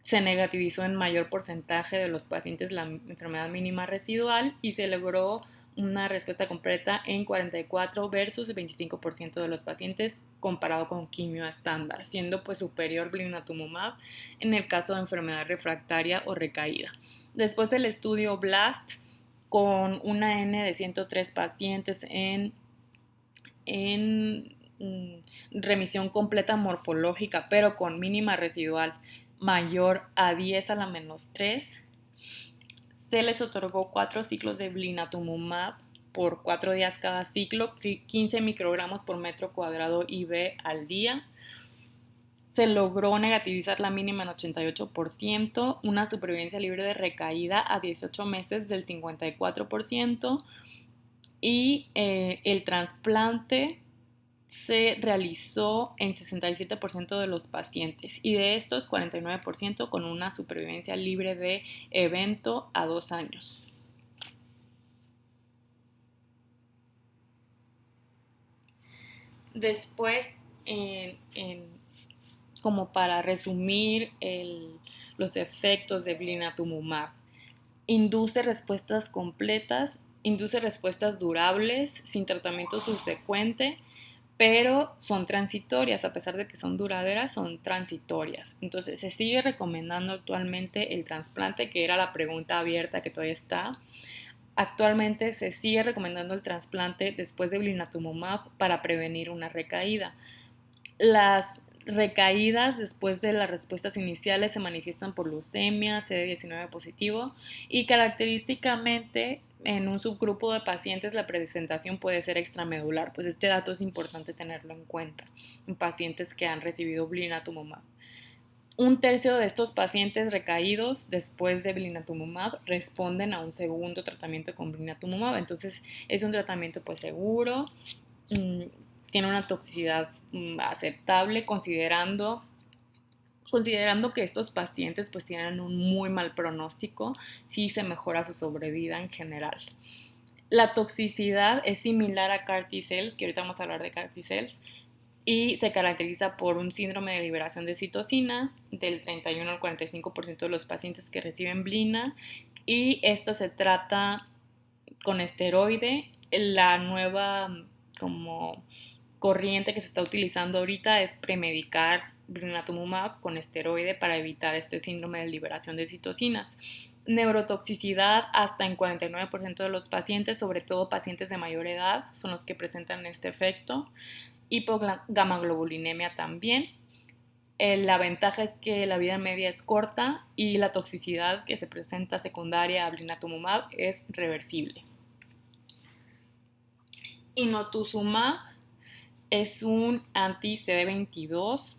Se negativizó en mayor porcentaje de los pacientes la enfermedad mínima residual y se logró una respuesta completa en 44 versus el 25% de los pacientes comparado con quimio estándar, siendo pues superior blinatumomab en el caso de enfermedad refractaria o recaída. Después del estudio BLAST, con una N de 103 pacientes en remisión completa morfológica, pero con mínima residual mayor a 10 a la menos 3, se les otorgó 4 ciclos de blinatumomab por 4 días cada ciclo, 15 microgramos por metro cuadrado IV al día. Se logró negativizar la mínima en 88%, una supervivencia libre de recaída a 18 meses del 54% y el trasplante se realizó en 67% de los pacientes y de estos 49% con una supervivencia libre de evento a 2 años. Después, como para resumir los efectos de blinatumomab, induce respuestas completas, induce respuestas durables sin tratamiento subsecuente, pero son transitorias, a pesar de que son duraderas, son transitorias. Entonces se sigue recomendando actualmente el trasplante, que era la pregunta abierta que todavía está. Actualmente se sigue recomendando el trasplante después de blinatumomab para prevenir una recaída. Las recaídas después de las respuestas iniciales se manifiestan por leucemia, CD19 positivo y característicamente en un subgrupo de pacientes la presentación puede ser extramedular, pues este dato es importante tenerlo en cuenta en pacientes que han recibido blinatumomab. Un tercio de estos pacientes recaídos después de blinatumomab responden a un segundo tratamiento con blinatumomab, entonces es un tratamiento pues seguro mm, tiene una toxicidad aceptable considerando que estos pacientes pues tienen un muy mal pronóstico si se mejora su sobrevida en general. La toxicidad es similar a CAR T-cells, que ahorita vamos a hablar de CAR T-cells, y se caracteriza por un síndrome de liberación de citocinas del 31 al 45% de los pacientes que reciben blina, y esto se trata con esteroide. La nueva como corriente que se está utilizando ahorita es premedicar blinatumomab con esteroide para evitar este síndrome de liberación de citocinas. Neurotoxicidad hasta en 49% de los pacientes, sobre todo pacientes de mayor edad, son los que presentan este efecto. Hipogamaglobulinemia también. La ventaja es que la vida media es corta y la toxicidad que se presenta secundaria a blinatumomab es reversible. Inotuzumab es un anti-CD22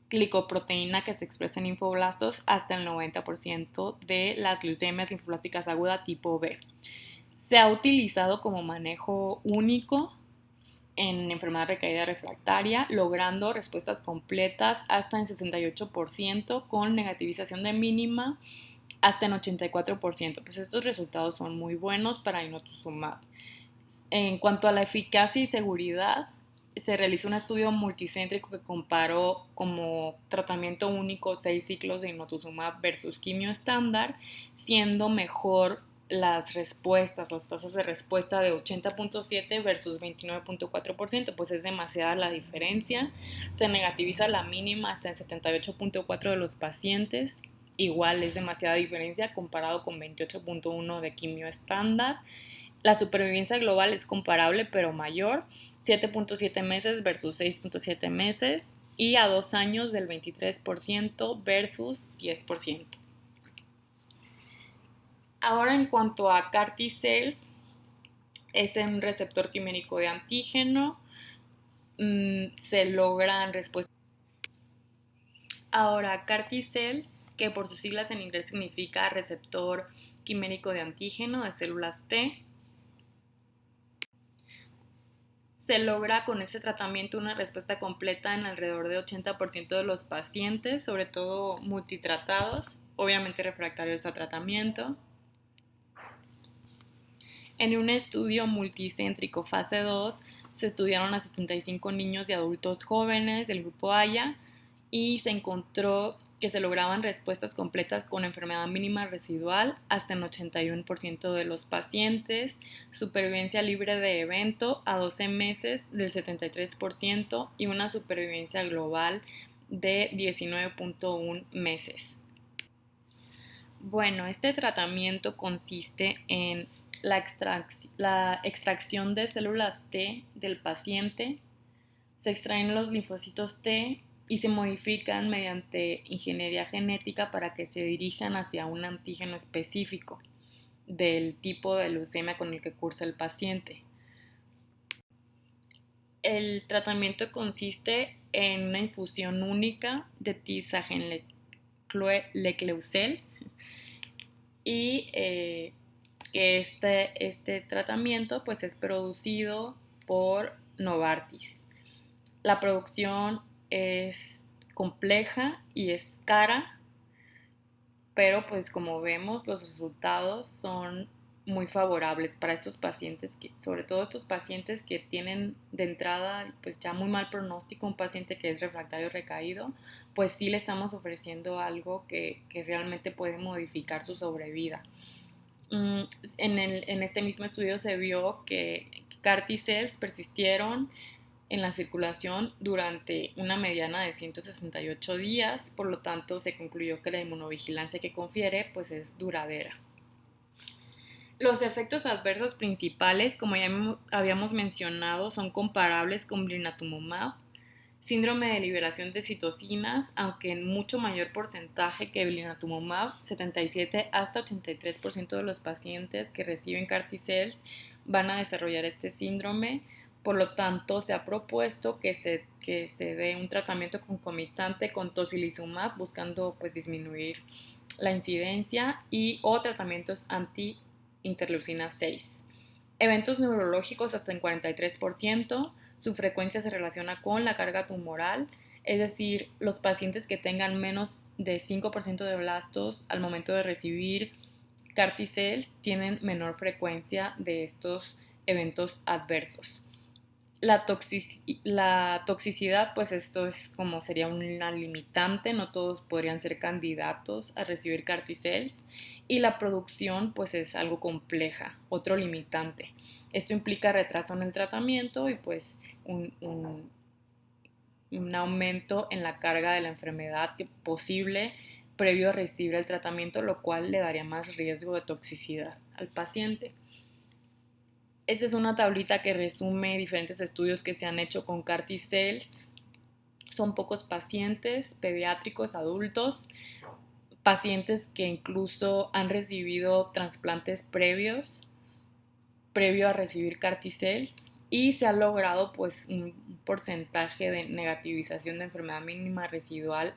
glicoproteína que se expresa en linfoblastos hasta el 90% de las leucemias linfoblásticas agudas tipo B. Se ha utilizado como manejo único en enfermedad recaída refractaria, logrando respuestas completas hasta en 68% con negativización de mínima hasta en 84%. Pues estos resultados son muy buenos para inotuzumab. En cuanto a la eficacia y seguridad, se realizó un estudio multicéntrico que comparó como tratamiento único 6 ciclos de inotuzumab versus quimio estándar, siendo mejor las respuestas, las tasas de respuesta de 80.7 versus 29.4%, pues es demasiada la diferencia. Se negativiza la mínima hasta en 78.4 de los pacientes, igual es demasiada diferencia comparado con 28.1 de quimio estándar. La supervivencia global es comparable pero mayor, 7.7 meses versus 6.7 meses, y a 2 años del 23% versus 10%. Ahora, en cuanto a CAR T-cells, es un receptor quimérico de antígeno, se logran respuestas. Ahora, CAR T-cells, que por sus siglas en inglés significa receptor quimérico de antígeno de células T, se logra con este tratamiento una respuesta completa en alrededor de 80% de los pacientes, sobre todo multitratados, obviamente refractarios a tratamiento. En un estudio multicéntrico fase 2 se estudiaron a 75 niños y adultos jóvenes del grupo AYA y se encontró que se lograban respuestas completas con enfermedad mínima residual hasta en 81% de los pacientes, supervivencia libre de evento a 12 meses del 73% y una supervivencia global de 19.1 meses. Bueno, este tratamiento consiste en la extracción de células T del paciente, se extraen los linfocitos T y se modifican mediante ingeniería genética para que se dirijan hacia un antígeno específico del tipo de leucemia con el que cursa el paciente. El tratamiento consiste en una infusión única de tisagenlecleucel y que este tratamiento pues es producido por Novartis. La producción es compleja y es cara, pero pues como vemos los resultados son muy favorables para estos pacientes, sobre todo estos pacientes que tienen de entrada pues ya muy mal pronóstico, un paciente que es refractario recaído, pues sí le estamos ofreciendo algo que realmente puede modificar su sobrevida. En este mismo estudio se vio que CAR T-cells persistieron en la circulación durante una mediana de 168 días, por lo tanto se concluyó que la inmunovigilancia que confiere pues es duradera. Los efectos adversos principales, como ya habíamos mencionado, son comparables con blinatumomab, síndrome de liberación de citocinas, aunque en mucho mayor porcentaje que blinatumomab, 77 hasta 83% de los pacientes que reciben CAR T-cells van a desarrollar este síndrome. Por lo tanto, se ha propuesto que se dé un tratamiento concomitante con tocilizumab, buscando pues disminuir la incidencia, o tratamientos anti-interleucina 6. Eventos neurológicos hasta en 43%, su frecuencia se relaciona con la carga tumoral, es decir, los pacientes que tengan menos de 5% de blastos al momento de recibir CAR T-cells tienen menor frecuencia de estos eventos adversos. La toxicidad, pues esto es como sería una limitante, no todos podrían ser candidatos a recibir CAR T-cells, y la producción pues es algo compleja, otro limitante. Esto implica retraso en el tratamiento y pues un aumento en la carga de la enfermedad posible previo a recibir el tratamiento, lo cual le daría más riesgo de toxicidad al paciente. Esta es una tablita que resume diferentes estudios que se han hecho con CAR T-cells. Son pocos pacientes, pediátricos, adultos, pacientes que incluso han recibido trasplantes previo a recibir CAR T-cells, y se ha logrado pues un porcentaje de negativización de enfermedad mínima residual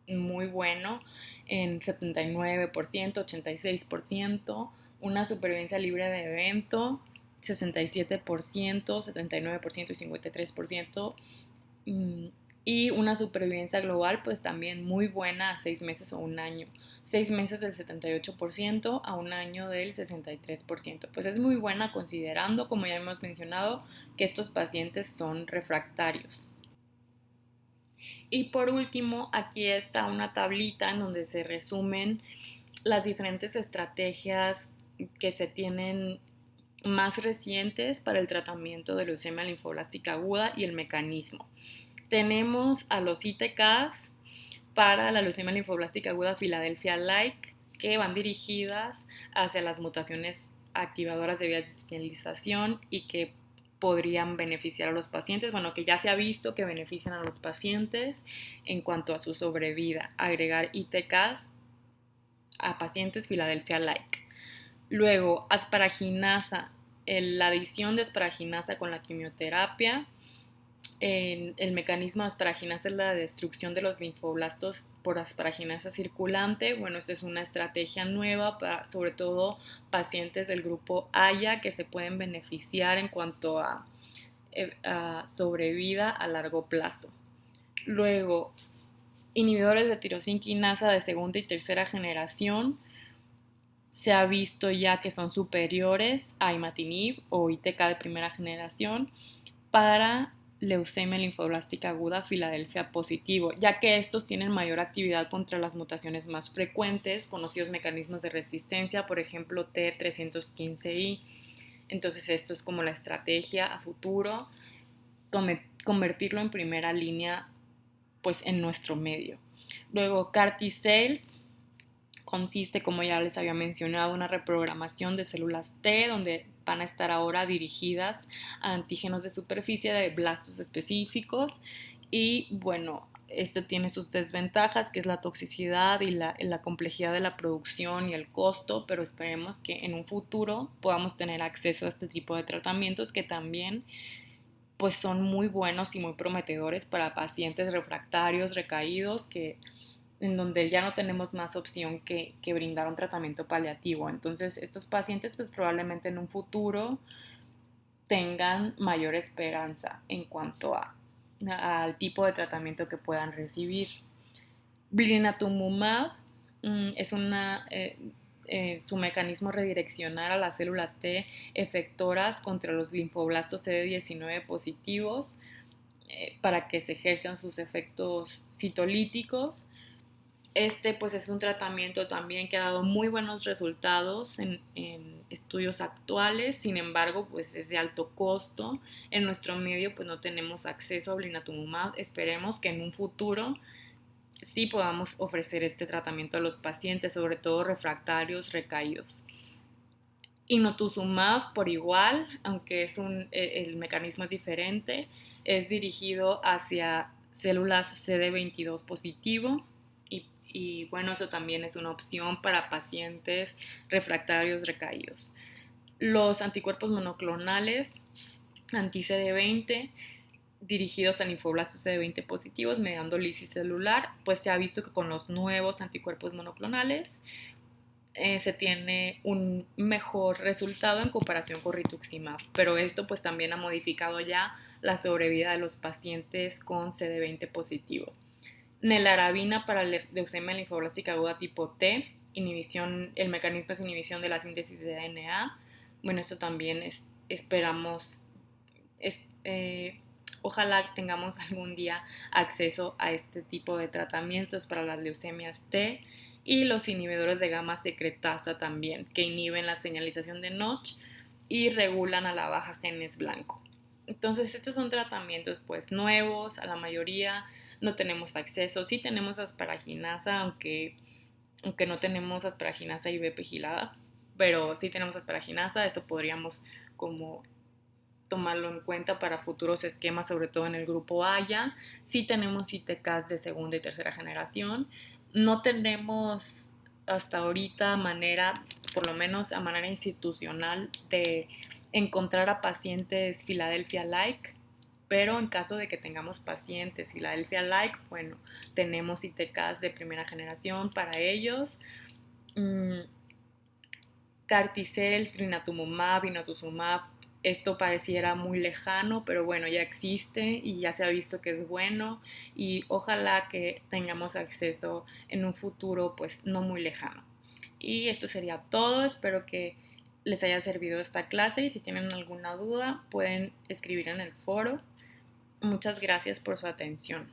muy bueno en 79%, 86%, una supervivencia libre de evento 67%, 79% y 53%, y una supervivencia global pues también muy buena a 6 meses o un año. 6 meses del 78% a un año del 63%. Pues es muy buena considerando, como ya hemos mencionado, que estos pacientes son refractarios. Y por último, aquí está una tablita en donde se resumen las diferentes estrategias que se tienen más recientes para el tratamiento de leucemia linfoblástica aguda y el mecanismo. Tenemos a los ITKs para la leucemia linfoblástica aguda Philadelphia-like, que van dirigidas hacia las mutaciones activadoras de vías de señalización y que podrían beneficiar a los pacientes, bueno, que ya se ha visto que benefician a los pacientes en cuanto a su sobrevida, agregar ITKs a pacientes Philadelphia-like. Luego, asparaginasa, la adición de asparaginasa con la quimioterapia. El mecanismo de asparaginasa es la destrucción de los linfoblastos por asparaginasa circulante. Bueno, esta es una estrategia nueva para sobre todo pacientes del grupo AYA que se pueden beneficiar en cuanto a sobrevida a largo plazo. Luego, inhibidores de tirosina quinasa de segunda y tercera generación. Se ha visto ya que son superiores a imatinib o ITK de primera generación para leucemia linfoblástica aguda Filadelfia positivo, ya que estos tienen mayor actividad contra las mutaciones más frecuentes, conocidos mecanismos de resistencia, por ejemplo T315I. Entonces esto es como la estrategia a futuro, convertirlo en primera línea pues en nuestro medio. Luego CAR T-cells consiste, como ya les había mencionado, una reprogramación de células T donde van a estar ahora dirigidas a antígenos de superficie de blastos específicos. Y bueno, este tiene sus desventajas, que es la toxicidad y la complejidad de la producción y el costo, pero esperemos que en un futuro podamos tener acceso a este tipo de tratamientos que también pues son muy buenos y muy prometedores para pacientes refractarios, recaídos, en donde ya no tenemos más opción que brindar un tratamiento paliativo. Entonces, estos pacientes pues probablemente en un futuro tengan mayor esperanza en cuanto al tipo de tratamiento que puedan recibir. Blinatumomab es su mecanismo redireccional a las células T efectoras contra los linfoblastos CD19 positivos para que se ejerzan sus efectos citolíticos. Este pues es un tratamiento también que ha dado muy buenos resultados en estudios actuales, sin embargo pues es de alto costo. En nuestro medio pues no tenemos acceso a blinatumomab. Esperemos que en un futuro sí podamos ofrecer este tratamiento a los pacientes, sobre todo refractarios recaídos. Inotuzumab por igual, aunque el mecanismo es diferente, es dirigido hacia células CD22 positivo y bueno, eso también es una opción para pacientes refractarios recaídos. Los anticuerpos monoclonales anti-CD20 dirigidos a linfoblastos CD20 positivos mediando lisis celular, pues se ha visto que con los nuevos anticuerpos monoclonales se tiene un mejor resultado en comparación con rituximab, pero esto pues también ha modificado ya la sobrevida de los pacientes con CD20 positivo. Nelarabina para leucemia linfoblástica aguda tipo T, el mecanismo es inhibición de la síntesis de DNA. Bueno, esto también esperamos, es, ojalá tengamos algún día acceso a este tipo de tratamientos para las leucemias T y los inhibidores de gamma secretasa también, que inhiben la señalización de Notch y regulan a la baja genes blanco. Entonces estos son tratamientos pues nuevos, a la mayoría no tenemos acceso, sí tenemos asparaginasa, aunque no tenemos asparaginasa y pegilada, pero sí tenemos asparaginasa, eso podríamos como tomarlo en cuenta para futuros esquemas, sobre todo en el grupo AYA. Sí tenemos ITKs de segunda y tercera generación, no tenemos hasta ahorita manera, por lo menos a manera institucional, de encontrar a pacientes Philadelphia-like, pero en caso de que tengamos pacientes Philadelphia-like, bueno, tenemos ITKs de primera generación para ellos. Carticel, trinatumumab, inotuzumab, esto pareciera muy lejano, pero bueno, ya existe y ya se ha visto que es bueno y ojalá que tengamos acceso en un futuro pues no muy lejano. Y esto sería todo, espero que les haya servido esta clase y si tienen alguna duda pueden escribir en el foro. Muchas gracias por su atención.